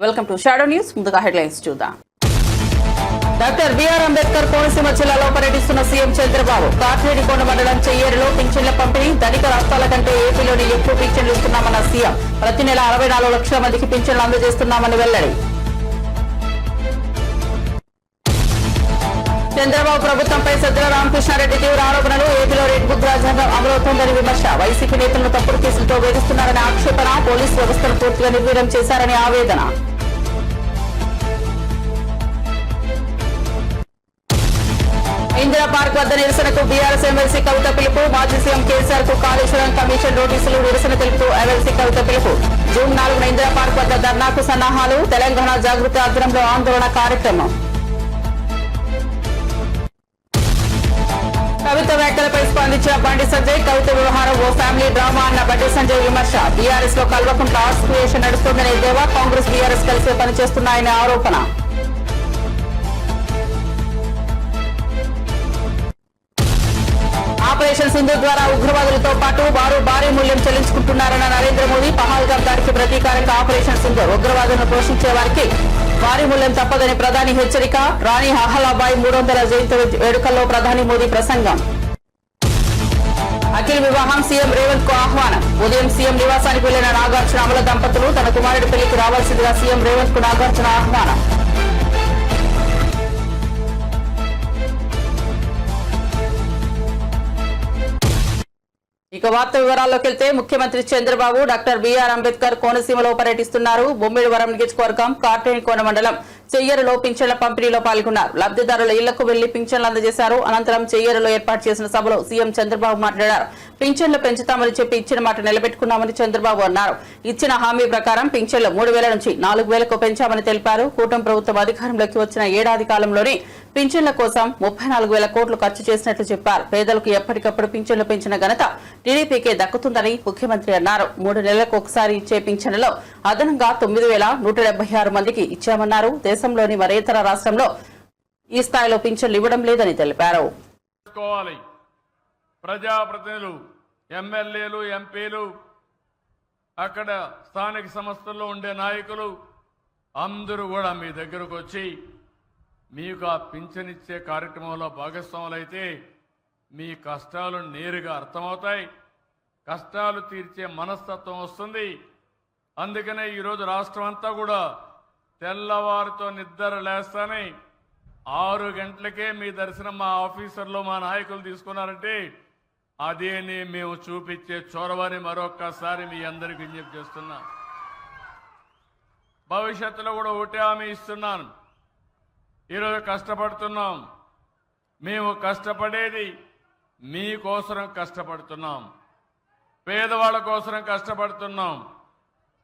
Welcome to shadow news. ముందుగా headlines చూద్దాం. Doctor BR Ambedkar Konaseema జిల్లాలో పర్యటిస్తున్న సీఎం చంద్రబాబు. కాట్రేడికొండ మండలం చెయ్యేరులో పింఛన్ల పంపిణీ. ధనిక రాష్ట్రాల కంటే ఏపీలోని ఎక్కువ పింఛన్లు ఇస్తున్నామన్న సీఎం. ప్రతి నెల 64 లక్షల మందికి పింఛన్లు అందజేస్తున్నామని వెల్లడి. చంద్రబాబు ప్రభుత్వంపై సజ్జల రామకృష్ణారెడ్డి తీవ్ర ఆరోపణలు. ఏపీలో రెడ్ బుక్ రాజ్యాంగం అమలవుతోందని విమర్శ. వైసీపీ నేతలను తప్పుడు కేసులతో వేధిస్తున్నారని ఆక్షేపణ. పోలీసు వ్యవస్థను పూర్తిగా నిర్వీర్యం చేశారని ఆవేదన. ఇందిరా పార్క్ వద్ద నిరసనకు బీఆర్ఎస్ ఎమ్మెల్సీ కవిత పిలుపు. మాజీ సీఎం కేసీఆర్ కు కాళేశ్వరం కమిషన్ నోటీసులు. నిరసన తెలుపుతూ ఎమ్మెల్సీ కవిత పిలుపు. జూన్ 4న ఇందిరా పార్క్ వద్ద ధర్నాకు సన్నాహాలు. తెలంగాణ జాగృతి ఆధ్వర్యంలో ఆందోళన కార్యక్రమం. కవిత వ్యాఖ్యలపై స్పందించిన బండి సంజయ్. కవిత వ్యవహారం ఓ ఫ్యామిలీ డ్రామా అన్న బండి సంజయ్ విమర్శ. బీఆర్ఎస్ లో కల్వకుంట్ల ఆర్ట్స్ క్రియేషన్ నడుస్తుందనే దేవా. కాంగ్రెస్ బీఆర్ఎస్ కలిసి పనిచేస్తున్నాయనే ఆరోపణ. ఆపరేషన్ సింధూర్ ద్వారా ఉగ్రవాదులతో పాటు వారు భారీ మూల్యం చెల్లించుకుంటున్నారన్న నరేంద్ర మోదీ. పహల్గాం దాడికి ప్రతీకారంగా ఆపరేషన్ సింధూర్. ఉగ్రవాదులను పోషించే వారికి భారీ మూల్యం తప్పదని ప్రధాని హెచ్చరిక. రాణి అహలాబాయి 300వ జయంతి వేడుకల్లో ప్రధాని మోదీ ప్రసంగం. అఖిల్ వివాహం. సీఎం రేవంత్ కు ఆహ్వానం. ఉదయం సీఎం నివాసానికి వెళ్లిన నాగార్జున అమల దంపతులు. తన కుమారుడి పెళ్లికి రావాల్సిందిగా సీఎం రేవంత్ కు నాగార్జున ఆహ్వానం. ఇక వార్త వివరాల్లోకి వెళ్తే ముఖ్యమంత్రి చంద్రబాబు డాక్టర్ బిఆర్ అంబేద్కర్ కోనసీమలో పర్యటిస్తున్నారు. బొమ్మిడివరం నియోజకవర్గం కాట్రేడికొండ మండలం చెయ్యేరులో పింఛన్ల పంపిణీలో పాల్గొన్నారు. లబ్ధిదారుల ఇళ్లకు వెళ్లి పింఛన్లు అందజేశారు. అనంతరం చెయ్యేరులో ఏర్పాటు చేసిన సభలో సీఎం చంద్రబాబు మాట్లాడారు. పింఛన్లు పెంచుతామని చెప్పి ఇచ్చిన మాట నిలబెట్టుకున్నామని చంద్రబాబు అన్నారు. ఇచ్చిన హామీ ప్రకారం పింఛన్లు 3,000 నుంచి 4,000కు పెంచామని తెలిపారు. కూటమి ప్రభుత్వం అధికారంలోకి వచ్చిన ఏడాది కాలంలోనే పింఛన్ల కోసం 34,000 కోట్లు ఖర్చు చేసినట్లు చెప్పారు. పేదలకు ఎప్పటికప్పుడు పింఛన్లు పెంచిన ఘనత టీడీపీకే దక్కుతుందని ముఖ్యమంత్రి అన్నారు. 3 నెలలకు ఒకసారి ఇచ్చే పింఛన్లలో అదనంగా 9,176 మందికి ఇచ్చామన్నారు. దేశంలోని మరే ఇతర రాష్ట్రంలో ఈ స్థాయిలో పింఛన్లు ఇవ్వడం లేదని తెలిపారు. ప్రజాప్రతినిధులు, ఎమ్మెల్యేలు, ఎంపీలు, అక్కడ స్థానిక సంస్థల్లో ఉండే నాయకులు అందరూ కూడా మీ దగ్గరకు వచ్చి మీకు ఆ పింఛనిచ్చే కార్యక్రమంలో భాగస్వాములైతే మీ కష్టాలు నేరుగా అర్థమవుతాయి. కష్టాలు తీర్చే మనస్తత్వం వస్తుంది. అందుకనే ఈరోజు రాష్ట్రం అంతా కూడా తెల్లవారితో నిద్ర లేస్తానే 6 గంటలకే మీ దర్శనం మా ఆఫీసర్లు, మా నాయకులు తీసుకున్నారంటే అదేని మేము చూపించే చొరవని మరొక్కసారి మీ అందరికి విజ్ఞప్తి చేస్తున్నా. భవిష్యత్తులో కూడా ఒకటే హామీ ఇస్తున్నాను. ఈరోజు కష్టపడుతున్నాం. మేము కష్టపడేది మీకోసం కష్టపడుతున్నాం. పేదవాళ్ళ కోసం కష్టపడుతున్నాం.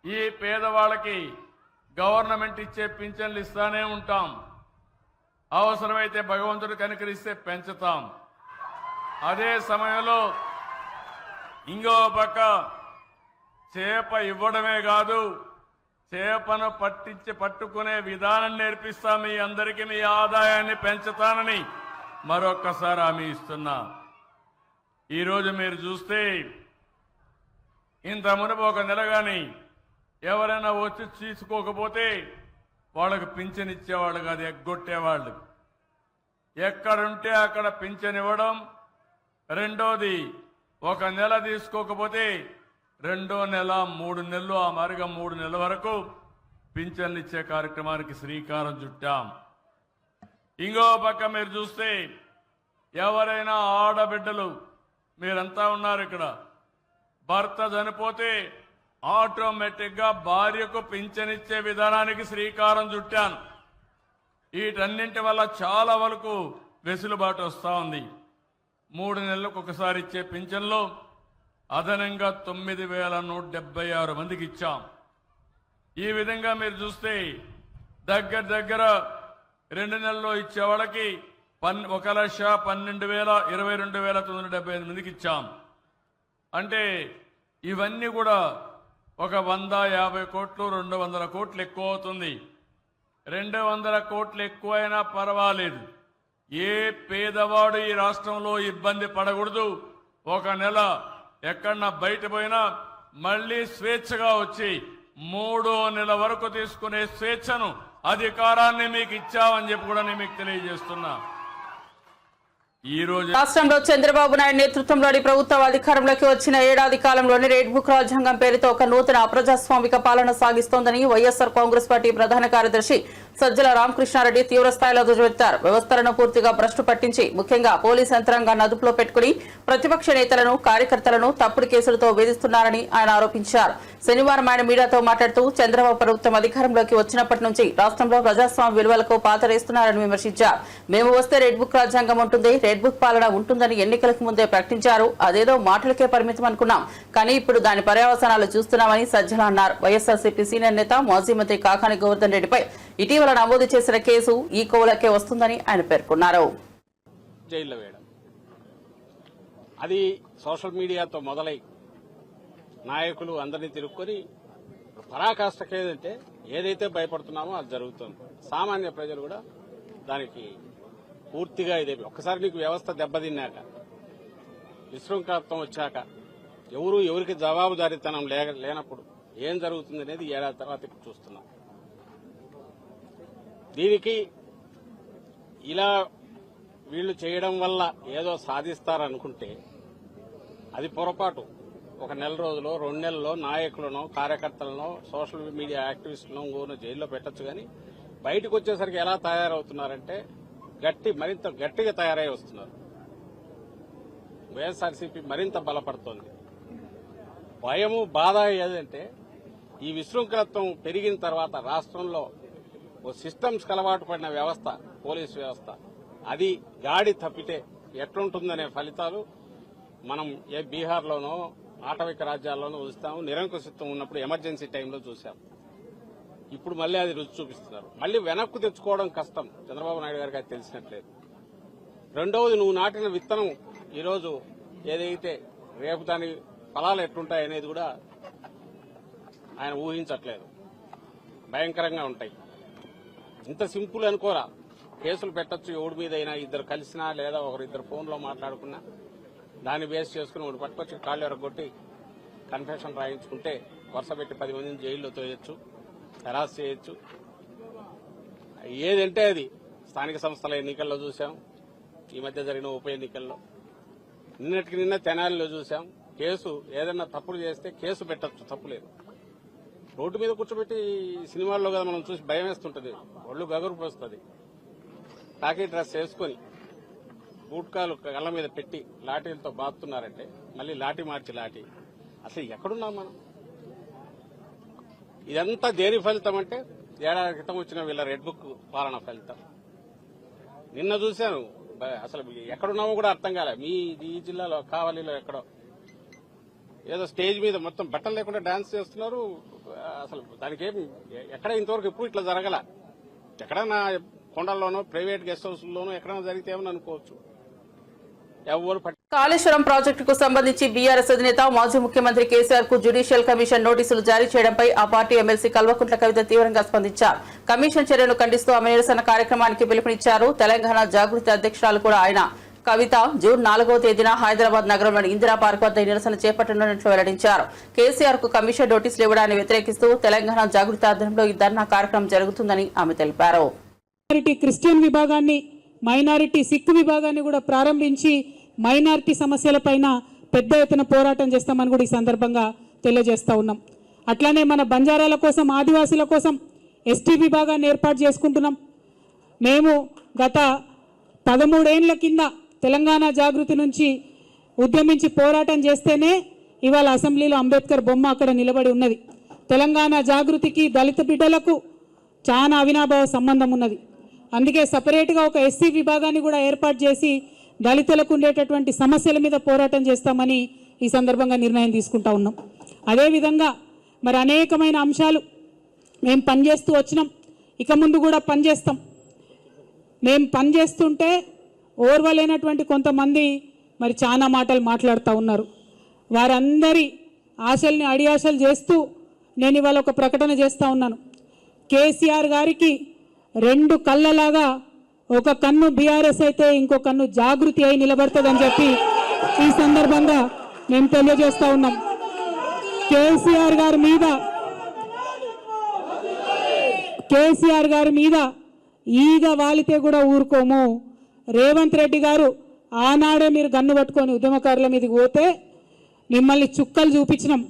ఈ పేదవాళ్ళకి గవర్నమెంట్ ఇచ్చే పింఛన్లు ఇస్తానే ఉంటాం. అవసరమైతే భగవంతుడు కనికరిస్తే పెంచుతాం. అదే సమయంలో ఇంకో పక్క చేప ఇవ్వడమే కాదు, చేపను పట్టుకునే విధానం నేర్పిస్తాం. మీ అందరికీ మీ ఆదాయాన్ని పెంచుతానని మరొక్కసారి హామీ ఇస్తున్నా. ఈరోజు మీరు చూస్తే ఇంత మునుపు ఒక నెల కానీ ఎవరైనా వచ్చి తీసుకోకపోతే వాళ్ళకు పింఛన్ ఇచ్చేవాళ్ళు కాదు, ఎగ్గొట్టేవాళ్ళు. ఎక్కడుంటే అక్కడ పింఛన్ ఇవ్వడం. రెండోది, ఒక నెల తీసుకోకపోతే 2వ నెల, 3 నెలలు, ఆ మారిగా 3 నెలల వరకు పింఛన్లు ఇచ్చే కార్యక్రమానికి శ్రీకారం చుట్టాం. ఇంకో పక్క మీరు చూస్తే ఎవరైనా ఆడబిడ్డలు, మీరంతా ఉన్నారు ఇక్కడ, భర్త చనిపోతే ఆటోమేటిక్గా భార్యకు పింఛనిచ్చే విధానానికి శ్రీకారం చుట్టాను. వీటన్నింటి వల్ల చాలా వరకు వెసులుబాటు వస్తూ ఉంది. 3 నెలలకు ఒకసారి ఇచ్చే పింఛన్లో అదనంగా 9,176 మందికి ఇచ్చాం. ఈ విధంగా మీరు చూస్తే దగ్గర 2 నెలల్లో ఇచ్చే వాళ్ళకి 1,12,22,975 మందికి ఇచ్చాం. అంటే ఇవన్నీ కూడా ఒక 150 కోట్లు, 200 కోట్లు ఎక్కువ అవుతుంది. 200 కోట్లు ఎక్కువైనా పర్వాలేదు. ఏ పేదవాడు ఈ రాష్ట్రంలో ఇబ్బంది పడకూడదు. ఒక నెల ఎక్కడన్నా బయట పోయినా మళ్ళీ స్వేచ్ఛగా వచ్చి 3వ నెల వరకు తీసుకునే స్వేచ్ఛను అధికారాన్ని మీకు ఇచ్చామని చెప్పి కూడా నేను మీకు తెలియజేస్తున్నా. ఈ రోజు రాష్ట్రంలో చంద్రబాబు నాయుడు నేతృత్వంలోని ప్రభుత్వం అధికారంలోకి వచ్చిన ఏడాది కాలంలోనే రెడ్ బుక్ రాజ్యాంగం పేరుతో ఒక నూతన అప్రజాస్వామిక పాలన సాగిస్తోందని వైఎస్ఆర్ కాంగ్రెస్ పార్టీ ప్రధాన కార్యదర్శి సజ్జల రామకృష్ణారెడ్డి తీవ్రస్థాయిలో దుర్వెత్తారు. వ్యవస్థలను పూర్తిగా భ్రష్టు పట్టించి ముఖ్యంగా పోలీస్ యంత్రాంగాన్ని అదుపులో పెట్టుకుని ప్రతిపక్ష నేతలను కార్యకర్తలను తప్పుడు కేసులతో వేధిస్తున్నారని ఆయన ఆరోపించారు. శనివారం ఆయన మీడియాతో మాట్లాడుతూ చంద్రబాబు ప్రభుత్వం అధికారంలోకి వచ్చినప్పటి నుంచి రాష్ట్రంలో ప్రజాస్వామ్య విలువలకు పాతరేస్తున్నారని విమర్శించారు. మేము వస్తే రెడ్ బుక్ రాజ్యాంగం ఉంటుంది, రెడ్ బుక్ పాలన ఉంటుందని ఎన్నికలకు ముందే ప్రకటించారు. అదేదో మాటలకే పరిమితం అనుకున్నాం, కానీ ఇప్పుడు దాని పర్యవసానాలు చూస్తున్నామని సజ్జల అన్నారు. వైఎస్ఆర్సీపీ సీనియర్ నేత మాజీ మంత్రి కాకాని గోవర్ధన్ రెడ్డిపై ఇటీవల నమోదు చేసిన కేసు ఈ కోవలకే వస్తుందని ఆయన పేర్కొన్నారు. జైల్లో వేయడం అది సోషల్ మీడియాతో మొదలై నాయకులు అందరినీ తిరుక్కొని పరాకాష్ఠకి ఏదైతే భయపడుతున్నామో అది జరుగుతుంది. సామాన్య ప్రజలు కూడా దానికి పూర్తిగా ఇదే. ఒక్కసారి నీకు వ్యవస్థ దెబ్బతిన్నాక, విశృంఖలత్వం వచ్చాక, ఎవరికి జవాబుదారీతనం లేనప్పుడు ఏం జరుగుతుంది అనేది ఏడాది తర్వాత ఇప్పుడు చూస్తున్నాం. దీనికి ఇలా వీళ్లు చేయడం వల్ల ఏదో సాధిస్తారనుకుంటే అది పొరపాటు. ఒక నెల రోజులో 2 నెలల్లో నాయకులను, కార్యకర్తలను, సోషల్ మీడియా యాక్టివిస్టులను జైల్లో పెట్టచ్చు. కానీ బయటకు వచ్చేసరికి ఎలా తయారవుతున్నారంటే మరింత గట్టిగా తయారై వస్తున్నారు. వైఎస్ఆర్సీపీ మరింత బలపడుతోంది. భయము, బాధ ఏదంటే ఈ విశృంఖలత్వం పెరిగిన తర్వాత రాష్ట్రంలో ఓ సిస్టమ్స్ అలవాటు పడిన వ్యవస్థ, పోలీస్ వ్యవస్థ, అది గాడి తప్పితే ఎట్లుంటుందనే ఫలితాలు మనం బీహార్లోనో ఆటవిక రాజ్యాల్లోనూ చూస్తాము. నిరంకుశత్వం ఉన్నప్పుడు ఎమర్జెన్సీ టైంలో చూశాం. ఇప్పుడు మళ్ళీ అది రుచి చూపిస్తున్నారు. మళ్ళీ వెనక్కు తెచ్చుకోవడం కష్టం. చంద్రబాబు నాయుడు గారికి అది తెలిసినట్లేదు. రెండవది, నువ్వు నాటిన విత్తనం ఈరోజు ఏదైతే రేపు దాని ఫలాలు ఎట్లుంటాయనేది కూడా ఆయన ఊహించట్లేదు. భయంకరంగా ఉంటాయి. ఇంత సింపుల్ అనుకోరా. కేసులు పెట్టచ్చు ఎవడి మీద అయినా, ఇద్దరు కలిసినా లేదా ఒకరిద్దరు ఫోన్లో మాట్లాడుకున్నా దాన్ని బేస్ చేసుకుని ఒకటి పట్టుకొచ్చి కాళ్ళు ఎరగొట్టి కన్ఫెషన్ రాయించుకుంటే వరుస పెట్టి 10 మందిని జైల్లో తోయొచ్చు, హెరాస్ చేయొచ్చు. ఏదంటే అది స్థానిక సంస్థల ఎన్నికల్లో చూశాం. ఈ మధ్య జరిగిన ఉప ఎన్నికల్లో, నిన్నటికి నిన్న తెనాలిలో చూశాం. కేసు ఏదన్నా తప్పులు చేస్తే కేసు పెట్టచ్చు, తప్పులేదు. రోడ్డు మీద కూర్చోబెట్టి సినిమాల్లో కదా మనం చూసి భయం వేస్తుంటది, ఒళ్ళు గగురు పోస్తుంది. టాకీ డ్రెస్ వేసుకుని బూట్కాలు కళ్ళ మీద పెట్టి లాఠీలతో బాదుతున్నారంటే మళ్ళీ లాఠీ మార్చి లాఠీ. అసలు ఎక్కడున్నాం మనం? ఇదంతా దేని ఫలితం అంటే ఏడాది క్రితం వచ్చిన వీళ్ళ రెడ్ బుక్ పాలన ఫలితం. నిన్న చూశాను, అసలు ఎక్కడున్నామో కూడా అర్థం కాలే. ఈ జిల్లాలో కావలిలో ఎక్కడో ఏదో స్టేజ్ మీద మొత్తం బట్టలు లేకుండా డాన్స్ చేస్తున్నారు. అసలు దానికి ఎక్కడ ఇంతవరకు ఎప్పుడు ఇట్లా జరగల. ఎక్కడైనా కొండల్లోనో ప్రైవేట్ గెస్ట్ హౌస్లోనో ఎక్కడైనా జరిగితే ఏమని అనుకోవచ్చు. ఎవరు కాళేశ్వరం ప్రాజెక్టుకు సంబంధించి బీఆర్ఎస్ అధినేత మాజీ ముఖ్యమంత్రి కేసీఆర్ కు జ్యుడిషియల్ కమిషన్ నోటీసులు జారీ చేయడంపై ఆ పార్టీ ఎమ్మెల్సీ కల్వకుంట్ల కవిత తీవ్రంగా స్పందించారు. కమిషన్ చర్యను ఖండిస్తూ ఆమె నిరసన కార్యక్రమానికి పిలుపునిచ్చారు. తెలంగాణ జాగృతి అధ్యక్షురాలు కూడా ఆయన. కవిత జూన్ 4వ తేదీన హైదరాబాద్ నగరంలోని ఇందిరా పార్క్ వద్ద నిరసన చేపట్టనున్నట్లు వెల్లడించారు. కేసీఆర్ కు కమిషన్ నోటీసులు ఇవ్వడాన్ని వ్యతిరేకిస్తూ తెలంగాణ జాగృతి ఆధ్వర్యంలో ఈ ధర్నా కార్యక్రమం జరుగుతుందని ఆమె తెలిపారు. క్రిస్టియన్ విభాగాన్ని, మైనారిటీ సిక్ విభాగాన్ని కూడా ప్రారంభించి మైనారిటీ సమస్యలపైన పెద్ద ఎత్తున పోరాటం చేస్తామని కూడా ఈ సందర్భంగా తెలియజేస్తా ఉన్నాం. అట్లానే మన బంజారాల కోసం, ఆదివాసీల కోసం ఎస్టీ విభాగాన్ని ఏర్పాటు చేసుకుంటున్నాం. మేము గత 13 ఏళ్ల కింద తెలంగాణ జాగృతి నుంచి ఉద్యమించి పోరాటం చేస్తేనే ఇవాళ అసెంబ్లీలో అంబేద్కర్ బొమ్మ అక్కడ నిలబడి ఉన్నది. తెలంగాణ జాగృతికి దళిత బిడ్డలకు చాలా అవినాభావ సంబంధం ఉన్నది. అందుకే సపరేట్గా ఒక ఎస్సీ విభాగాన్ని కూడా ఏర్పాటు చేసి దళితులకు ఉండేటటువంటి సమస్యల మీద పోరాటం చేస్తామని ఈ సందర్భంగా నిర్ణయం తీసుకుంటా ఉన్నాం. అదేవిధంగా మరి అనేకమైన అంశాలు మేము పనిచేస్తూ వచ్చినాం, ఇక ముందు కూడా పనిచేస్తాం. మేము పనిచేస్తుంటే ఓర్వలేనటువంటి కొంతమంది మరి చాలా మాటలు మాట్లాడుతూ ఉన్నారు. వారందరి ఆశల్ని అడియాశలు చేస్తూ నేను ఇవాళ ఒక ప్రకటన చేస్తూ ఉన్నాను. కేసీఆర్ గారికి 2 కళ్ళలాగా ఒక కన్ను బీఆర్ఎస్ అయితే ఇంకో కన్ను జాగృతి అయి నిలబడుతుందని చెప్పి ఈ సందర్భంగా మేము తెలియజేస్తూ ఉన్నాం. కేసీఆర్ గారి మీద కేసీఆర్ గారి మీద ఈగ వాలితే కూడా ఊరుకోము. రేవంత్ రెడ్డి గారు ఆనాడే మీరు గన్ను పట్టుకొని ఉద్యమకారుల మీదకి పోతే మిమ్మల్ని చుక్కలు చూపించినాం.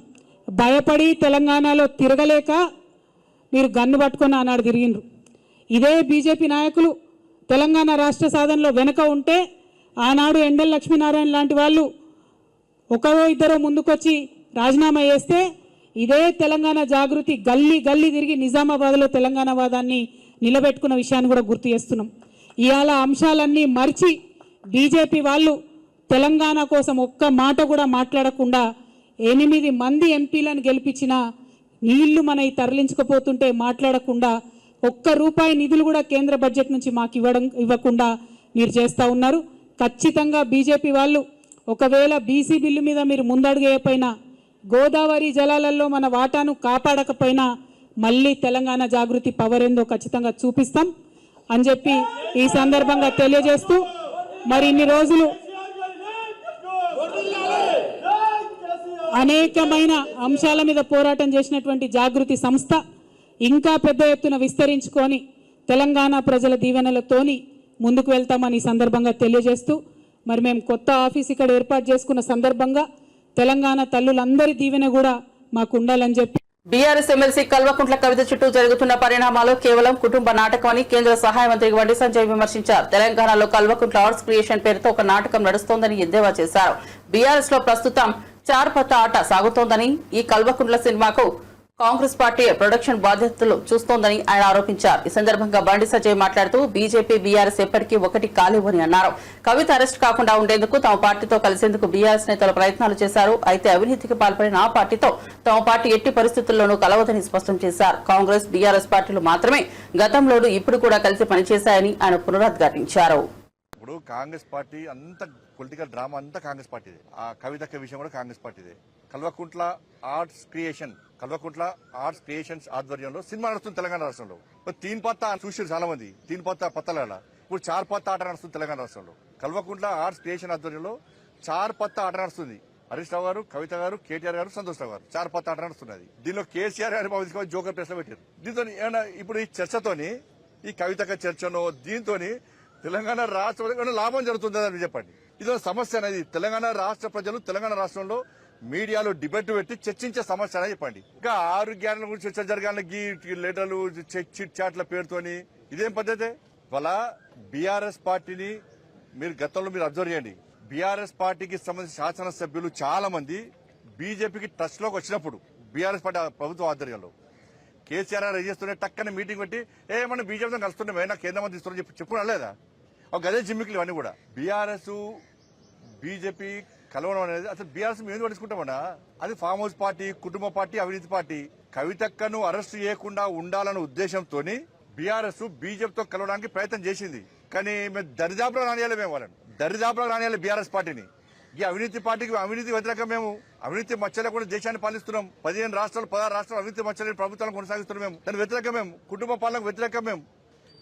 భయపడి తెలంగాణలో తిరగలేక మీరు గన్ను పట్టుకొని ఆనాడు తిరిగిండ్రు. ఇదే బీజేపీ నాయకులు తెలంగాణ రాష్ట్ర సాధనలో వెనుక ఉంటే ఆనాడు ఎండల లక్ష్మీనారాయణ లాంటి వాళ్ళు ఒకరో ఇద్దరో ముందుకొచ్చి రాజీనామా చేస్తే ఇదే తెలంగాణ జాగృతి గల్లీ గల్లీ తిరిగి నిజామాబాద్లో తెలంగాణ వాదాన్ని నిలబెట్టుకున్న విషయాన్ని కూడా గుర్తు చేస్తున్నాం. ఇవాళ అంశాలన్నీ మర్చి బీజేపీ వాళ్ళు తెలంగాణ కోసం ఒక్క మాట కూడా మాట్లాడకుండా 8 మంది ఎంపీలను గెలిపించిన నీళ్లు మనవి తరలించకపోతుంటే మాట్లాడకుండా ₹1 నిధులు కూడా కేంద్ర బడ్జెట్ నుంచి మాకు ఇవ్వకుండా మీరు చేస్తూ ఉన్నారు. ఖచ్చితంగా బీజేపీ వాళ్ళు ఒకవేళ బీసీ బిల్లు మీద మీరు ముందడుగేయపోయినా గోదావరి జలాలలో మన వాటాను కాపాడకపోయినా మళ్ళీ తెలంగాణ జాగృతి పవర్ ఏందో ఖచ్చితంగా చూపిస్తాం అని చెప్పి ఈ సందర్భంగా తెలియజేస్తూ మరి ఇన్ని రోజులు అనేకమైన అంశాల మీద పోరాటం చేసినటువంటి జాగృతి సంస్థ ఇంకా పెద్ద ఎత్తున విస్తరించుకొని తెలంగాణ ప్రజల దీవెనలతోని ముందుకు వెళ్తామని ఈ సందర్భంగా తెలియజేస్తూ మరి మేము కొత్త ఆఫీస్ ఇక్కడ ఏర్పాటు చేసుకున్న సందర్భంగా తెలంగాణ తల్లులందరి దీవెన కూడా మాకు ఉండాలని చెప్పి బీఆర్ఎస్ ఎమ్మెల్సీ కల్వకుంట్ల కవిత చుట్టూ జరుగుతున్న పరిణామాలు కేవలం కుటుంబ నాటకమని కేంద్ర సహాయ మంత్రి బండి సంజయ్ విమర్శించారు. తెలంగాణలో కల్వకుంట్ల ఆర్ట్స్ క్రియేషన్ పేరుతో ఒక నాటకం నడుస్తోందని ఎద్దేవా చేశారు. బీఆర్ఎస్ లో ప్రస్తుతం చార్పత్త ఆట సాగుతోందని, ఈ కల్వకుంట్ల సినిమాకు కాంగ్రెస్ పార్టీ ప్రొడక్షన్ బాధ్యతలు చూస్తోందని ఆయన ఆరోపించారు. ఈ సందర్భంగా బండి సంజయ్ మాట్లాడుతూ బీజేపీ బీఆర్ఎస్ ఎప్పటికీ ఒకటి కాలేవని అన్నారు. కవిత అరెస్ట్ కాకుండా ఉండేందుకు తమ పార్టీతో కలిసేందుకు బీఆర్ఎస్ నేతలు ప్రయత్నాలు చేశారు. అయితే అవినీతికి పాల్పడిన ఆ పార్టీతో తమ పార్టీ ఎట్టి పరిస్థితుల్లోనూ కలవదని స్పష్టం చేశారు. కాంగ్రెస్ బీఆర్ఎస్ పార్టీలు మాత్రమే గతంలోనూ ఇప్పుడు కూడా కలిసి పనిచేశాయని ఆయన పునరుద్ఘాటించారు. ఇప్పుడు కాంగ్రెస్ పార్టీ అంత పొలిటికల్ డ్రామా అంతా కాంగ్రెస్ పార్టీదే. ఆ కవితక్క విషయం కూడా కాంగ్రెస్ పార్టీదే. కల్వకుంట్ల ఆర్ట్స్ క్రియేషన్స్ ఆధ్వర్యంలో సినిమా నడుస్తుంది తెలంగాణ రాష్ట్రంలో. తీన్ పత్తా చూసారు చాలా మంది, తీన్ పత్తా పత్తల ఇప్పుడు చార్ పత్తా ఆట నడుస్తుంది తెలంగాణ రాష్ట్రంలో. కల్వకుంట్ల ఆర్ట్స్ క్రియేషన్ ఆధ్వర్యంలో చార్ పత్తా ఆట నడుస్తుంది. హరీష్ రావు గారు, కవిత గారు, కేటీఆర్ గారు, సంతోష్ రావు గారు చార్ పత్తా ఆట నడుస్తున్నది. దీనిలో కేసీఆర్ గారు జోకర్ ప్రెస్ లో పెట్టారు. దీంతో ఇప్పుడు ఈ చర్చతోని, ఈ కవితక చర్చనో దీంతోని తెలంగాణ రాష్ట్ర లాభం జరుగుతుందని చెప్పండి. ఇదో సమస్య అనేది తెలంగాణ రాష్ట్ర ప్రజలు తెలంగాణ రాష్ట్రంలో మీడియాలో డిబేట్ పెట్టి చర్చించే సమస్య అని చెప్పండి. ఇంకా 6 గ్యారెంటీల గురించి చర్చ జరగాలి లెటర్లు చిట్ చాట్ల పేరుతోని ఇదేం పద్ధతి? వాళ్ళ బీఆర్ఎస్ పార్టీని మీరు గతంలో మీరు అబ్జర్వ్ చేయండి. బీఆర్ఎస్ పార్టీకి సంబంధించిన శాసనసభ్యులు చాలా మంది బీజేపీకి టచ్ లోకి వచ్చినప్పుడు బీఆర్ఎస్ పార్టీ ప్రభుత్వ ఆధ్వర్యంలో కేసీఆర్ గారు చేస్తుంటే టక్కన మీటింగ్ పెట్టి మనం బీజేపీతో కలుస్తున్నామే, నాకు కేంద్ర మంత్రి ఇస్తున్నా చెప్పుకున్నా లేదా? ఒక గదే జిమ్మికులు ఇవన్నీ కూడా. బీఆర్ఎస్ బీజేపీ కలవడం అనేది అసలు బీఆర్ఎస్ మేము పట్టించుకుంటామన్నా? అది ఫామ్ హౌస్ పార్టీ, కుటుంబ పార్టీ, అవినీతి పార్టీ. కవితక్కను అరెస్ట్ చేయకుండా ఉండాలన్న ఉద్దేశంతో బీఆర్ఎస్ బీజేపీతో కలవడానికి ప్రయత్నం చేసింది. కానీ మేము దరిదాపులో రానియాలి, మేము వాళ్ళని దరిదాపులో రానియాలి బీఆర్ఎస్ పార్టీని. ఈ అవినీతి పార్టీకి అవినీతి వ్యతిరేకం. మేము అవినీతి మచ్చలే కూడా దేశాన్ని పాలిస్తున్నాం. 15 రాష్ట్రాలు 16 రాష్ట్రాలు అవినీతి మచ్చలేని ప్రభుత్వాలను కొనసాగిస్తున్నాం. మేము దాని వ్యతిరేకం, మేము కుటుంబ పాలనకు వ్యతిరేకం. మేము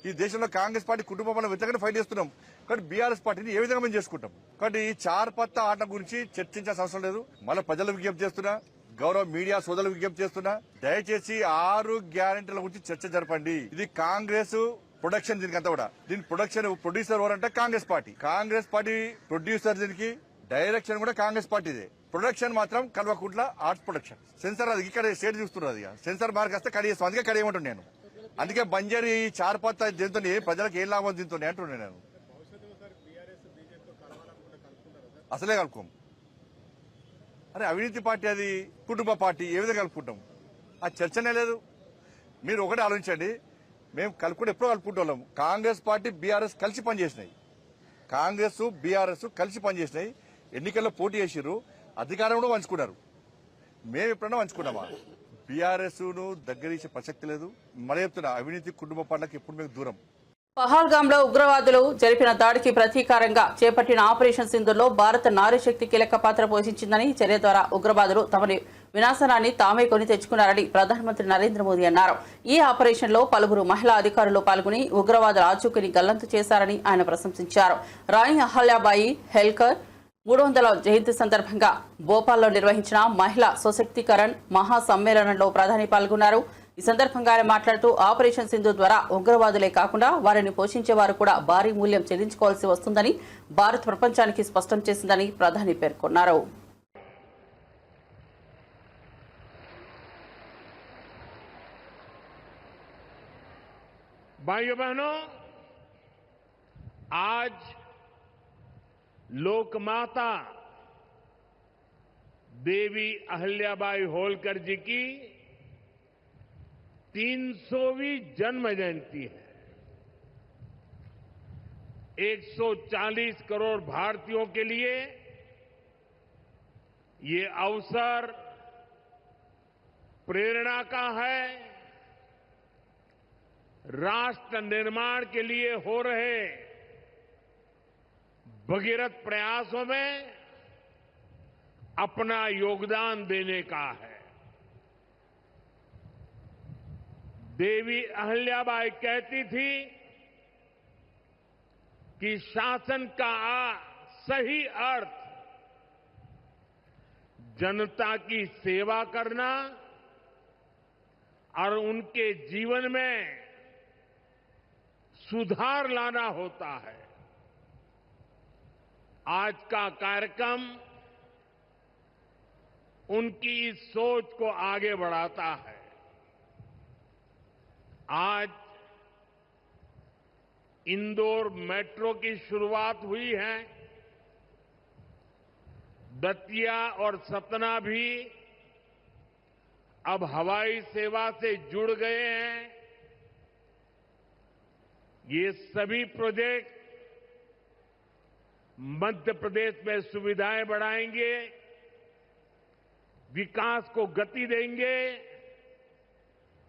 ఈ దేశంలో కాంగ్రెస్ పార్టీ కుటుంబ పాలన వ్యతిరేకంగా ఫైట్ చేస్తున్నాం. కాబట్టి బీఆర్ఎస్ పార్టీని ఏ విధంగా మేము చేసుకుంటాం? కాబట్టి ఈ చార్ పత్తా ఆట గురించి చర్చించాల్సిన అవసరం లేదు. మళ్ళీ ప్రజలకు విజ్ఞప్తి చేస్తున్నా, గౌరవ మీడియా సోదరులకు విజ్ఞప్తి చేస్తున్నా, దయచేసి 6 గ్యారెంటీల గురించి చర్చ జరపండి. ఇది కాంగ్రెస్ ప్రొడక్షన్, దీనికి అంతా కూడా. దీని ప్రొడ్యూసర్ ఎవరంటే Congress party. Congress party producer, దీనికి డైరెక్షన్ కూడా కాంగ్రెస్ పార్టీదే. ప్రొడక్షన్ మాత్రం కల్వకుంట్ల ఆర్ట్స్ ప్రొడక్షన్. సెన్సార్ అది ఇక్కడ స్టేట్ చూస్తున్నారు. అది సెన్సార్ మార్క్ వస్తే కడిగేస్తాం. అందుకే కడిగేమంటాను నేను. అందుకే బంజారీ చార్ పత్తా దీంతో ప్రజలకు ఏం లాభం దీంతో అంటున్నాను నేను. అసలే కలుపుకోం. అరే అవినీతి పార్టీ, అది కుటుంబ పార్టీ, ఏ విధంగా కలుపుకుంటాం? ఆ చర్చనే లేదు. మీరు ఒకటే ఆలోచించండి. మేము కలుపుకుంటే ఎప్పుడో కలుపుకుంటాం. కాంగ్రెస్ పార్టీ బీఆర్ఎస్ కలిసి పనిచేసినాయి. కాంగ్రెస్ బీఆర్ఎస్ కలిసి పనిచేసినాయి. ఎన్నికల్లో పోటీ చేసిర్రు, అధికారం కూడా పంచుకున్నారు. మేము ఎప్పుడన్నా పంచుకున్నామా? బీఆర్ఎస్ ను దగ్గర ప్రసక్తి లేదు. మరి చెప్తున్నా, అవినీతి కుటుంబ పార్టీలకు ఎప్పుడు మేము దూరం. పహల్గాంలో ఉగ్రవాదులు జరిపిన దాడికి ప్రతీకారంగా చేపట్టిన ఆపరేషన్ సింధూర్లో భారత నారీ శక్తి కీలక పాత్ర పోషించిందని, చర్య ద్వారా ఉగ్రవాదులు తమని వినాశనాన్ని తామే కొని తెచ్చుకున్నారని ప్రధానమంత్రి నరేంద్ర మోదీ అన్నారు. ఈ ఆపరేషన్లో పలువురు మహిళా అధికారులు పాల్గొని ఉగ్రవాదుల ఆచూకీని గల్లంతు చేశారని ఆయన ప్రశంసించారు. రాణి అహల్యాబాయి హెల్కర్ 300వ జయంతి సందర్భంగా భోపాల్లో నిర్వహించిన మహిళా సశక్తీకరణ్ మహాసమ్మేళనంలో ప్రధాని పాల్గొన్నారు. ఈ సందర్భంగా ఆయన మాట్లాడుతూ ఆపరేషన్ సింధు ద్వారా ఉగ్రవాదులే కాకుండా వారిని పోషించే వారు కూడా భారీ మూల్యం చెల్లించుకోవాల్సి వస్తుందని భారత్ ప్రపంచానికి స్పష్టం చేసిందని ప్రధాని పేర్కొన్నారు. भाइयों बहनों, आज लोकमाता देवी अहिल्याबाई होलकर जी की 300वीं जन्म जयंती है। 140 करोड़ भारतीयों के लिए ये अवसर प्रेरणा का है। राष्ट्र निर्माण के लिए हो रहे भगीरथ प्रयासों में अपना योगदान देने का है। देवी अहिल्याबाई कहती थी कि शासन का सही अर्थ जनता की सेवा करना और उनके जीवन में सुधार लाना होता है। आज का कार्यक्रम उनकी इस सोच को आगे बढ़ाता है। आज इंदौर मेट्रो की शुरुआत हुई है। दतिया और सतना भी अब हवाई सेवा से जुड़ गए हैं। ये सभी प्रोजेक्ट मध्य प्रदेश में सुविधाएं बढ़ाएंगे, विकास को गति देंगे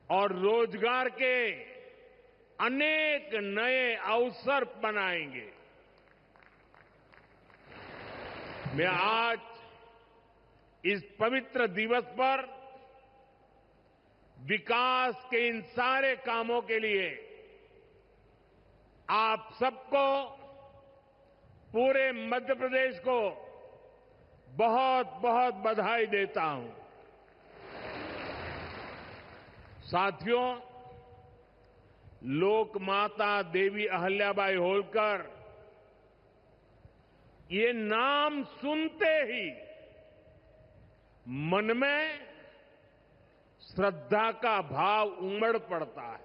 और रोजगार के अनेक नए अवसर बनाएंगे। मैं आज इस पवित्र दिवस पर विकास के इन सारे कामों के लिए आप सबको, पूरे मध्य प्रदेश को बहुत बहुत बधाई देता हूं। साथियों, लोक माता देवी अहिल्याबाई होलकर, ये नाम सुनते ही मन में श्रद्धा का भाव उमड़ पड़ता है।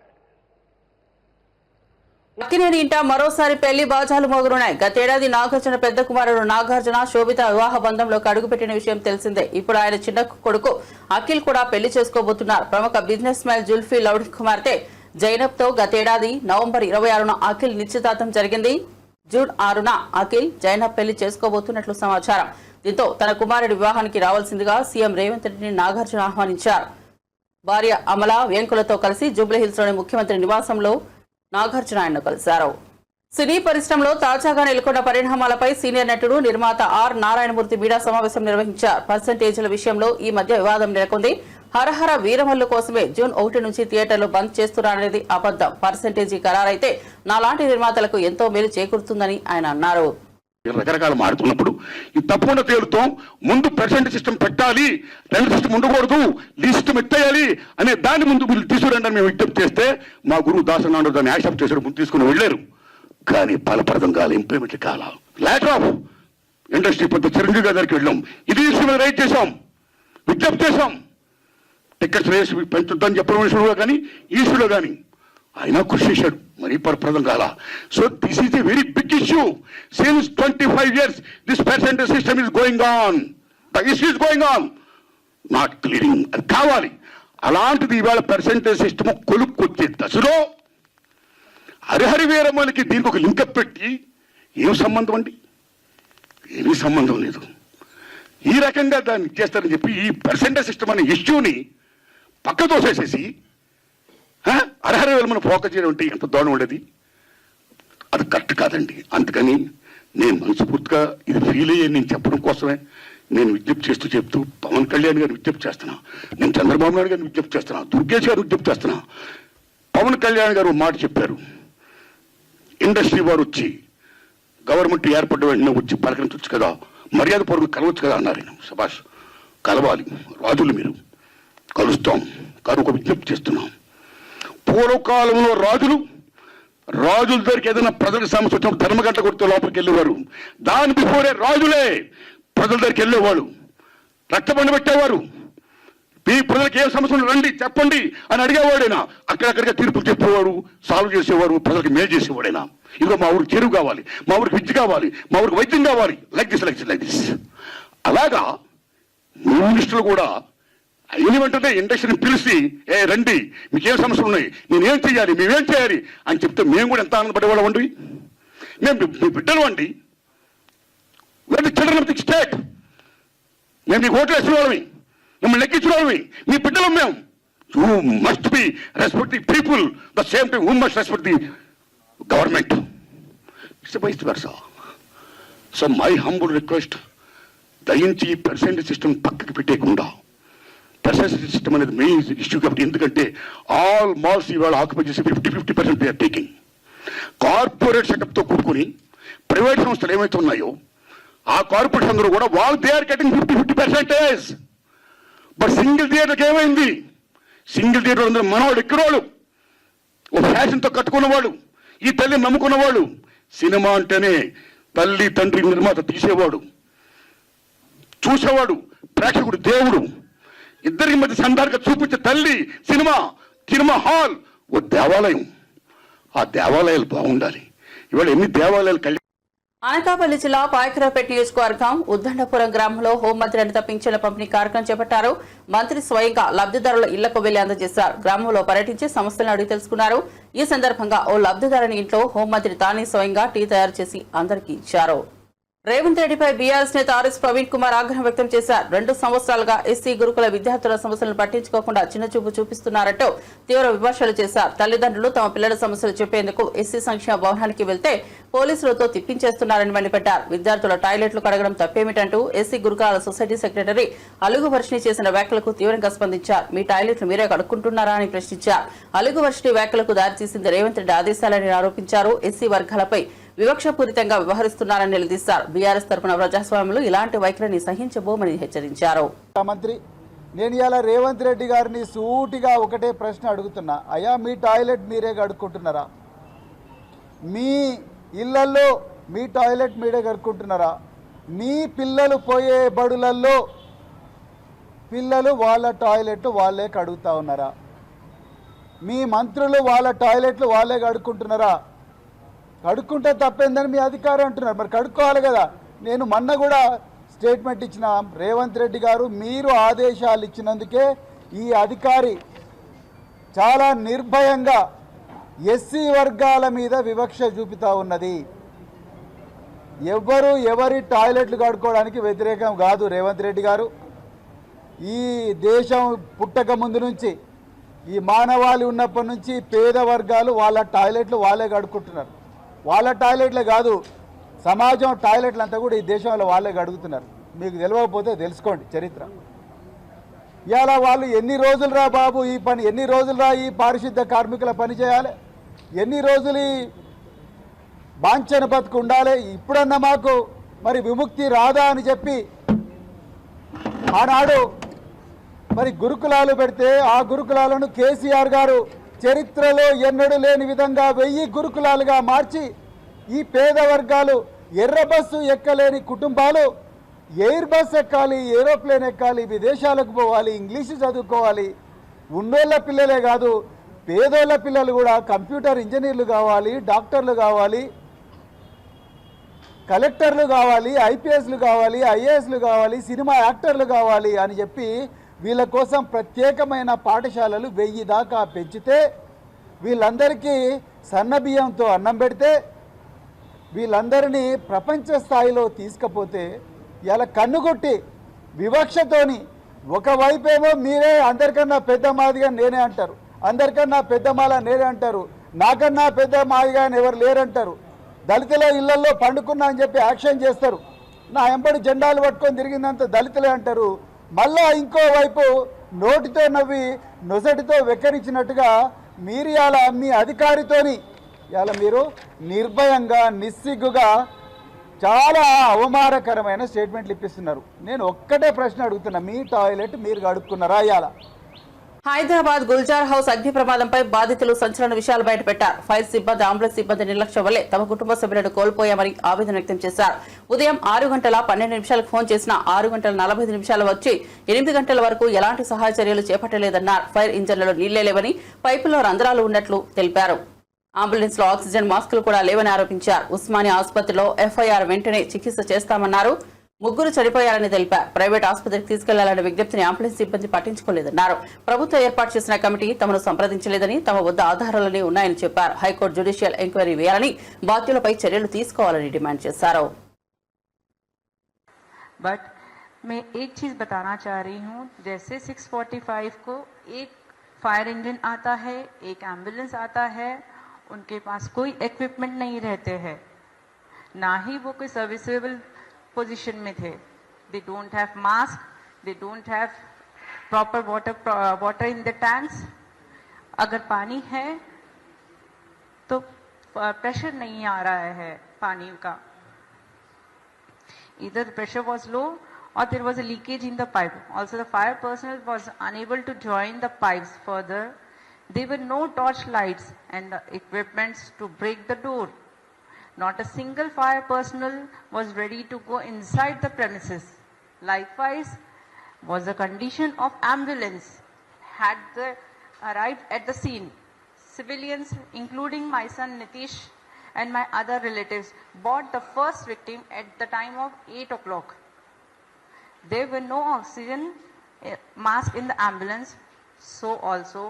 అక్కినేని ఇంట మరోసారి పెళ్లి బాజాలు మోగనున్నాయి. గతేడాది నాగార్జున పెద్ద కుమారుడు నాగార్జున శోభిత వివాహ బంధంలోకి అడుగుపెట్టిన విషయం తెలిసిందే. ఇప్పుడు ఆయన చిన్న కొడుకు అఖిల్ కూడా పెళ్లి చేసుకోబోతున్నారు. ప్రముఖ బిజినెస్ మ్యాన్ జుల్ఫీ లౌడ్ కుమార్తె జైనబ్ తో గతేడాది నవంబర్ 26న అఖిల్ నిశ్చితార్థం జరిగింది. జూన్ 6న అఖిల్ జైనబ్ పెళ్లి చేసుకోబోతున్నట్లు సమాచారం. దీంతో తన కుమారుడి వివాహానికి రావాల్సిందిగా సీఎం రేవంత్ రెడ్డిని నాగార్జున ఆహ్వానించారు. భార్య అమల వెంకులతో కలిసి జూబ్లీహిల్స్ లోని ముఖ్యమంత్రి నివాసంలో నాగార్జున ఆయన్ను కలిశారు. సినీ పరిశ్రమలో తాజాగా నెలకొన్న పరిణామాలపై సీనియర్ నటుడు నిర్మాత ఆర్ నారాయణమూర్తి మీడియా సమావేశం నిర్వహించారు. పర్సెంటేజీల విషయంలో ఈ మధ్య వివాదం నెలకొంది. హరహర వీరమల్లు కోసమే జూన్ 1 నుంచి థియేటర్లు బంద్ చేస్తున్నారనేది అబద్ధం. పర్సెంటేజీ ఖరారైతే నాలాంటి నిర్మాతలకు ఎంతో మేలు చేకూరుతుందని ఆయన అన్నారు. రకరకాల మారుతున్నప్పుడు ఈ తప్పకుండా తేలుతాం. ముందు పర్సెంట్ సిస్టమ్ పెట్టాలి, రెండో సిస్టమ్ ఉండకూడదు, లీజ్ సిస్టమ్ ఎత్తేయాలి అనే దాన్ని ముందు మీరు తీసుకురండి అని మేము విజ్ఞప్తి చేస్తే మా గురువు దాసనాడు దాన్ని యాక్సెప్ట్ చేశారు, ముందు తీసుకుని వెళ్ళారు. కానీ ఫలప్రదం కాల, ఇంప్లిమెంట్ కాల. ల్యాక్ ఆఫ్ ఇండస్ట్రీ పెద్ద చిరంజీవి గారి దగ్గరికి వెళ్ళాం, ఇది ఇష్యూ మీద రైట్ చేశాం, విజ్ఞప్తి చేశాం. టికెట్స్ రేస్ పెంచుద్దని చెప్పడం విషయంలో కానీ ఈ ఇష్యూలో కానీ ఆయన కృషి చేశాడు, మరీ ఫలప్రదం కాల. So this is a very big issue. Since 25 years this percentage system is going on, the issue is going on, not clearing. అది కావాలి. అలాంటిది ఇవాళ పర్సెంటేజ్ సిస్టమ్ కొలుక్కొచ్చే దశలో హరిహరి వీరమ్మలకి దీనికి ఒక లింకప్ పెట్టి ఏం సంబంధం అండి? ఏమీ సంబంధం లేదు. ఈ రకంగా దాన్ని చేస్తారని చెప్పి ఈ పర్సెంటేజ్ సిస్టమ్ అనే ఇష్యూని పక్క తోసేసేసి హరిహరి వీరమ్మని ఫోకస్ చేయడం అంటే ఎంత దూరం ఉండేది? అది కరెక్ట్ కాదండి. అందుకని నేను మనస్ఫూర్తిగా ఇది ఫీల్ అయ్యే నేను చెప్పడం కోసమే నేను విజ్ఞప్తి చెప్తూ పవన్ కళ్యాణ్ గారిని విజ్ఞప్తి చేస్తున్నా, నేను చంద్రబాబు నాయుడు గారిని విజ్ఞప్తి చేస్తున్నా, దుర్గేష్ గారిని విజ్ఞప్తి చేస్తున్నా. పవన్ కళ్యాణ్ గారు మాట చెప్పారు, ఇండస్ట్రీ వారు వచ్చి గవర్నమెంట్ ఏర్పడ్డ వెంటనే వచ్చి పలకరించవచ్చు కదా, మర్యాద పూర్వకంగా కలవచ్చు కదా అన్నారు. సభాష్, కలవాలి, రాజులు మీరు. కలుస్తాం. కానీ ఒక విజ్ఞప్తి చేస్తున్నాం. పూర్వకాలంలో రాజుల దగ్గరికి ఏదైనా ప్రజలకు సమస్య వచ్చినప్పుడు ధర్మగంట కొడితే లోపలికి వెళ్ళేవారు. దాని బిఫోరే రాజులే ప్రజల దగ్గరికి వెళ్ళేవాడు, రక్తబండ పెట్టేవారు. ఈ ప్రజలకు ఏ సమస్య రండి చెప్పండి అని అడిగేవాడైనా అక్కడక్కడిగా తీర్పులు చెప్పేవాడు, సాల్వ్ చేసేవాడు, ప్రజలకు మేలు చేసేవాడైనా. ఇదిగో మా ఊరికి చెరువు కావాలి, మా ఊరికి విద్య కావాలి, మా ఊరికి వైద్యం కావాలి, లైక్ దిస్. అలాగా మినిస్టర్లు కూడా అయిన వెంటనే ఇండస్ట్రీని పిలిచి రండి మీకేం సమస్యలు ఉన్నాయి, నేనేం చేయాలి, మేమేం చేయాలి అని చెప్తే మేము కూడా ఎంత ఆనందపడేవాళ్ళం అండి. మేము మీ బిడ్డలు అండి, చిల్డ్రన్ ఆఫ్ ది స్టేట్. మేము మీకు ఓట్లు వేసిన వాళ్ళమి, మిమ్మల్ని లెక్కించిన వాళ్ళమి, మీ బిడ్డలు మేము. You must be respect the people the same time you must respect the government. It's vice versa. So my humble request, దయించి ఈ పర్సెంటేజ్ సిస్టమ్ పక్కకి పెట్టేయకుండా, పర్సెంటేజ్ సిస్టమ్ అనేది మెయిన్ ఇష్యూ కాబట్టి. ఎందుకంటే ఆల్ మాల్స్ ఇవాళ ఆక్యుపై చేసి 50% దే ఆర్ టేకింగ్. కార్పొరేట్ సెటప్తో కూడుకుని ప్రైవేట్ సంస్థలు ఏమైతే ఉన్నాయో ఆ కార్పొరేట్స్ అందరూ కూడా they are getting 50%. But single థియేటర్కి ఏమైంది? సింగిల్ థియేటర్ అందరూ మనవాళ్ళు ఎక్కడవాళ్ళు, ఒక ఫ్యాషన్తో కట్టుకున్నవాళ్ళు, ఈ తల్లిని నమ్ముకున్నవాళ్ళు. సినిమా అంటేనే తల్లి తండ్రి నిర్మాత తీసేవాడు, చూసేవాడు, ప్రేక్షకుడు దేవుడు. ఇద్దరికి మధ్య సందర్భంగా చూపించే తల్లి సినిమా హాల్ ఓ దేవాలయం. ఆ దేవాలయాలు బాగుండాలి. ఇవాళ ఎన్ని దేవాలయాలు కలిగి. అనకాపల్లి జిల్లా పాయకరావుపేట నియోజకవర్గం ఉద్దండపురం గ్రామంలో హోంమంత్రి అనిత పింఛన్ల పంపిణీ కార్యక్రమం చేపట్టారు. మంత్రి స్వయంగా లబ్ధిదారుల ఇళ్లకు వెళ్లి అందజేశారు. గ్రామంలో పర్యటించి సమస్యలను అడిగి తెలుసుకున్నారు. ఈ సందర్భంగా ఓ లబ్ధిదారుని ఇంట్లో హోంమంత్రి తానే స్వయంగా టీ తయారు చేసి అందరికీ ఇచ్చారు. రేవంత్ రెడ్డిపై బీఆర్ఎస్ నేత ఆర్ఎస్ ప్రవీణ్ కుమార్ ఆగ్రహం వ్యక్తం చేశారు. 2 సంవత్సరాలుగా ఎస్సీ గురుకుల విద్యార్థుల సమస్యలను పట్టించుకోకుండా చిన్నచూపు చూపిస్తున్నారంటూ తీవ్ర విమర్శలు చేశారు. తల్లిదండ్రులు తమ పిల్లల సమస్యలు చెప్పేందుకు ఎస్సీ సంక్షేమ భవనానికి వెళ్తే పోలీసులతో తిప్పించేస్తున్నారని మండిపడ్డారు. విద్యార్థుల టాయిలెట్లు కడగడం తప్పేమిటంటూ ఎస్సీ గురుకులాల సొసైటీ సెక్రటరీ అలుగు వర్షిణి చేసిన వ్యాఖ్యలకు తీవ్రంగా స్పందించారు. మీ టాయిలెట్లు మీరే కడుక్కుంటున్నారా అని ప్రశ్నించారు. అలుగు వర్షిణి వ్యాఖ్యలకు దారితీసింది రేవంత్ రెడ్డి ఆదేశాలని ఆరోపించారు. ఎస్సీ వర్గాలపై వివక్షపూరితంగా వ్యవహరిస్తున్నారని నిలదీశారు. బీఆర్ఎస్ తరఫున ప్రజాస్వామ్యంలో ఇలాంటి వైఖరిని సహించబోమని హెచ్చరించారు. మంత్రి, నేను ఇలా రేవంత్ రెడ్డి గారిని సూటిగా ఒకటే ప్రశ్న అడుగుతున్నా. అయ్యా, మీ టాయిలెట్ మీరే కడుక్కుంటున్నారా? మీ ఇళ్లల్లో మీ టాయిలెట్ మీరే కడుక్కుంటున్నారా? మీ పిల్లలు పోయే బడులల్లో పిల్లలు వాళ్ళ టాయిలెట్లు వాళ్ళే కడుగుతా ఉన్నారా? మీ మంత్రులు వాళ్ళ టాయిలెట్లు వాళ్ళే కడుక్కుంటున్నారా? కడుక్కుంటే తప్పేందని మీ అధికారం అంటున్నారు. మరి కడుక్కోవాలి కదా. నేను మొన్న కూడా స్టేట్మెంట్ ఇచ్చిన, రేవంత్ రెడ్డి గారు మీరు ఆదేశాలు ఇచ్చినందుకే ఈ అధికారి చాలా నిర్భయంగా ఎస్సీ వర్గాల మీద వివక్ష చూపుతా ఉన్నది. ఎవరి టాయిలెట్లు కడుక్కోవడానికి వ్యతిరేకం కాదు రేవంత్ రెడ్డి గారు. ఈ దేశం పుట్టక ముందు నుంచి, ఈ మానవాళి ఉన్నప్పటి నుంచి పేద వర్గాలు వాళ్ళ టాయిలెట్లు వాళ్ళే కడుక్కుంటున్నారు. వాళ్ళ టాయిలెట్లే కాదు, సమాజం టాయిలెట్లు అంతా కూడా ఈ దేశంలో వాళ్ళే కడుగుతున్నారు. మీకు తెలియకపోతే తెలుసుకోండి చరిత్ర. ఇవాళ వాళ్ళు ఎన్ని రోజులు రా బాబు ఈ పని, ఎన్ని రోజులు రా ఈ పారిశుద్ధ కార్మికుల పని చేయాలి, ఎన్ని రోజులు ఈ బాంఛన బతుకు ఉండాలి, ఇప్పుడన్నా మాకు మరి విముక్తి రాదా అని చెప్పి ఆనాడు మరి గురుకులాలు పెడితే ఆ గురుకులాలను కేసీఆర్ గారు చరిత్రలో ఎన్నడూ లేని విధంగా 1000 గురుకులాలుగా మార్చి ఈ పేద వర్గాలు, ఎర్ర బస్సు ఎక్కలేని కుటుంబాలు ఎయిర్ బస్ ఎక్కాలి, ఏరోప్లేన్ ఎక్కాలి, విదేశాలకు పోవాలి, ఇంగ్లీషు చదువుకోవాలి. ఉన్నోళ్ళ పిల్లలే కాదు, పేదోళ్ళ పిల్లలు కూడా కంప్యూటర్ ఇంజనీర్లు కావాలి, డాక్టర్లు కావాలి, కలెక్టర్లు కావాలి, ఐపీఎస్లు కావాలి, ఐఏఎస్లు కావాలి, సినిమా యాక్టర్లు కావాలి అని చెప్పి వీళ్ళ కోసం ప్రత్యేకమైన పాఠశాలలు 1000 దాకా పెంచితే, వీళ్ళందరికీ సన్నబియ్యంతో అన్నం పెడితే, వీళ్ళందరినీ ప్రపంచ స్థాయిలో తీసుకపోతే ఇలా కన్నుగొట్టి వివక్షతోని ఒకవైపేమో మీరే అందరికన్నా పెద్ద మాదిగా నేనే అంటారు, అందరికన్నా పెద్ద మాల నేనే అంటారు, నాకన్నా పెద్ద మాదిగా ఎవరు లేరంటారు, దళితుల ఇళ్లలో పండుకున్నా అని చెప్పి యాక్షన్ చేస్తారు, నా ఎంబడి జెండాలు పట్టుకొని తిరిగిందంత దళితులే అంటారు. మళ్ళా ఇంకోవైపు నోటితో నవ్వి నొసటితో వెక్కరించినట్టుగా మీరు ఇలా మీ అధికారితోని ఇలా మీరు నిర్భయంగా నిస్సిగ్గుగా చాలా అవమానకరమైన స్టేట్మెంట్లు ఇప్పిస్తున్నారు. నేను ఒక్కటే ప్రశ్న అడుగుతున్నా, మీ టాయిలెట్ మీరు కడుక్కున్నారా? ఇవాళ హైదరాబాద్ గుల్జార్ హౌస్ అగ్ని ప్రమాదంపై బాధితులు సంచలన విషయాలు బయటపెట్టారు. ఫైర్ సిబ్బంది, అంబులెన్స్ సిబ్బంది నిర్లక్ష్యం వల్లే తమ కుటుంబ సభ్యులను కోల్పోయామని ఆవేదన వ్యక్తం చేశారు. ఉదయం 6:12 ఫోన్ చేసిన 6:45 వచ్చి 8 గంటల వరకు ఎలాంటి సహాయ చర్యలు చేపట్టలేదన్నారు. ఫైర్ ఇంజన్లలో నీళ్లే లేవని, పైపుల్లో రంధ్రాలు ఉన్నట్లు తెలిపారు. అంబులెన్స్ లో ఆక్సిజన్ మాస్కులు కూడా లేవని ఆరోపించారు. ఉస్మానియా ఆసుపత్రిలో ఎఫ్ఐఆర్ వెంటనే చికిత్స చేస్తామన్నారు. 3 చనిపోయారని తెలిపారు. ప్రైవేట్ ఆసుపత్రికి తీసుకెళ్లాలనే విజ్ఞప్తిని అంబులెన్స్ సిబ్బంది పట్టించుకోలేదన్నారు. ప్రభుత్వం ఏర్పాటు చేసిన కమిటీ తమను సంప్రదించలేదని, తమ వద్ద ఆధారాలనే ఉన్నాయని చెప్పారు. హైకోర్టు జ్యుడిషియల్ ఎంక్వైరీ వేయాలని, బాధ్యులపై చర్యలు తీసుకోవాలని డిమాండ్ చేశారు. बट मैं एक चीज़ बताना चाह रही हूँ, जैसे 6:45 को एक फायर इंजन आता है, एक एम्बुलेंस आता है, उनके पास कोई इक्विपमेंट नहीं रहते हैं, ना ही वो कोई सर्विसेबल पोजीशन में थे. They don't have mask, they don't have proper water in the tanks. अगर पानी है तो प्रेशर नहीं आ रहा है पानी का. Either the pressure was low or there was a leakage in the pipe. Also the fire personnel was unable to join the pipes further. There were no torch lights and the equipments to break the door. Not a single fire personnel was ready to go inside the premises. Likewise was the condition of ambulance had arrived at the scene. Civilians, including my son Nitish and my other relatives, bought the first victim at the time of 8 o'clock. There were no oxygen mask in the ambulance, so also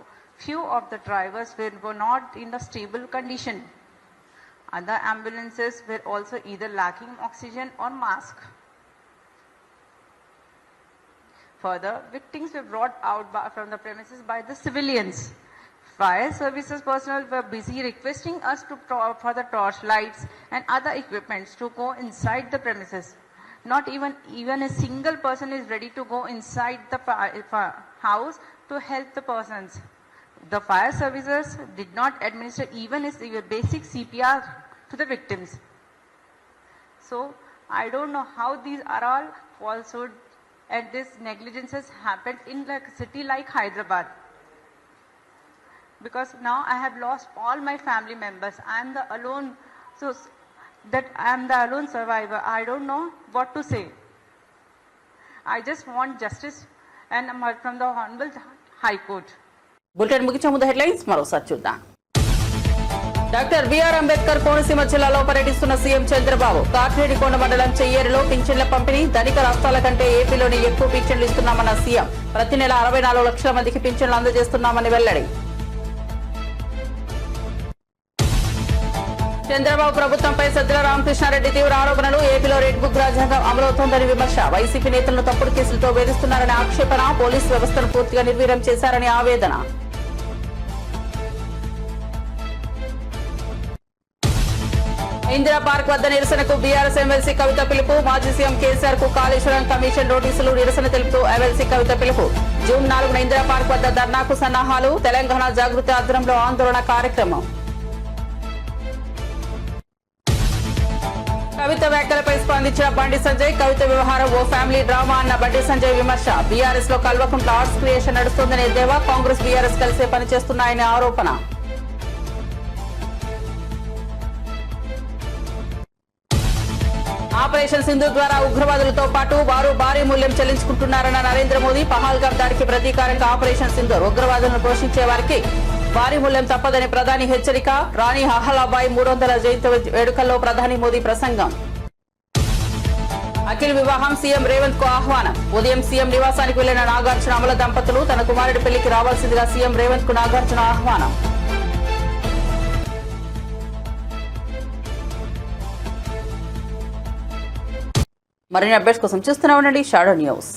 few of the drivers were not in the stable condition. Other ambulances were also either lacking oxygen or mask. Further, victims were brought out from the premises by the civilians. Fire services personnel were busy requesting us for the torch lights and other equipments to go inside the premises. Not even a single person is ready to go inside the house to help the persons. The fire services did not administer even a basic CPR to the victims. So I don't know how these are all falsehood and this negligences happened in a city like Hyderabad. Because now I have lost all my family members. I am the alone, so that I am the alone survivor. I don't know what to say. I just want justice and from the Honorable High Court. Bulletin ముగించే ముందు headlines మరోసారి చూద్దాం. Doctor BR Ambedkar Konaseema జిల్లాలో పర్యటిస్తున్న CM Chandrababu. కాట్రేడికొండ మండలం చెయ్యేరులో పింఛన్ల పంపిణీ. ధనిక రాష్ట్రాల కంటే ఏపీలోనే ఎక్కువ పింఛన్లు ఇస్తున్నామన్న సీఎం. ప్రతి నెల 64 లక్షల మందికి పింఛన్లు అందజేస్తున్నామని వెల్లడి. చంద్రబాబు ప్రభుత్వంపై సజ్జల రామకృష్ణారెడ్డి తీవ్ర ఆరోపణలు. ఏపీలో రెడ్ బుక్ రాజ్యాంగం అమలవుతోందని విమర్శ. వైసీపీ నేతలను తప్పుడు కేసులతో వేధిస్తున్నారని ఆక్షేపణ. పోలీసు వ్యవస్థను పూర్తిగా నిర్వీర్యం చేశారని ఆవేదన. ఇందిరా పార్క్ వద్ద నిరసనకు బీఆర్ఎస్ ఎమ్మెల్సీ కవిత పిలుపు. మాజీ సీఎం కేసీఆర్ కు కాళేశ్వరం కమిషన్ నోటీసులు. నిరసన తెలుపుతూ ఎమ్మెల్సీ కవిత పిలుపు. జూన్ 4న ఇందిరా పార్క్ వద్ద ధర్నాకు సన్నాహాలు. తెలంగాణ జాగృతి ఆధ్వర్యంలో ఆందోళన కార్యక్రమం. కవిత వ్యాఖ్యలపై స్పందించిన బండి సంజయ్. కవిత వ్యవహారం ఓ ఫ్యామిలీ డ్రామా అన్న బండి సంజయ్ విమర్శ. బీఆర్ఎస్ లో కల్వకుంట్ల ఆర్ట్స్ క్రియేషన్ నడుస్తోందనే దేవా. కాంగ్రెస్ బీఆర్ఎస్ కలిసే పనిచేస్తున్నాయనే ఆరోపణ. ఆపరేషన్ సింధు ద్వారా ఉగ్రవాదులతో పాటు వారు భారీ మూల్యం చెల్లించుకుంటున్నారన్న నరేంద్ర మోదీ. పహల్గాం దాడికి ప్రతీకారంగా ఆపరేషన్ సింధు. ఉగ్రవాదులను పోషించే వారికి భారీ మూల్యం తప్పదని ప్రధాని హెచ్చరిక. రాణి అహలాబాయి 300వ జయంతి వేడుకల్లో ప్రధాని మోదీ ప్రసంగం. అఖిల్ వివాహం. సీఎం రేవంత్ కు ఆహ్వానం. ఉదయం సీఎం నివాసానికి వెళ్లిన నాగార్జున అమల దంపతులు. తన కుమారుడి పెళ్లికి రావాల్సిందిగా సీఎం రేవంత్ కు నాగార్జున ఆహ్వానం. మరిన్ని అప్డేట్స్ కోసం చూస్తూనే ఉండండి షాడో న్యూస్.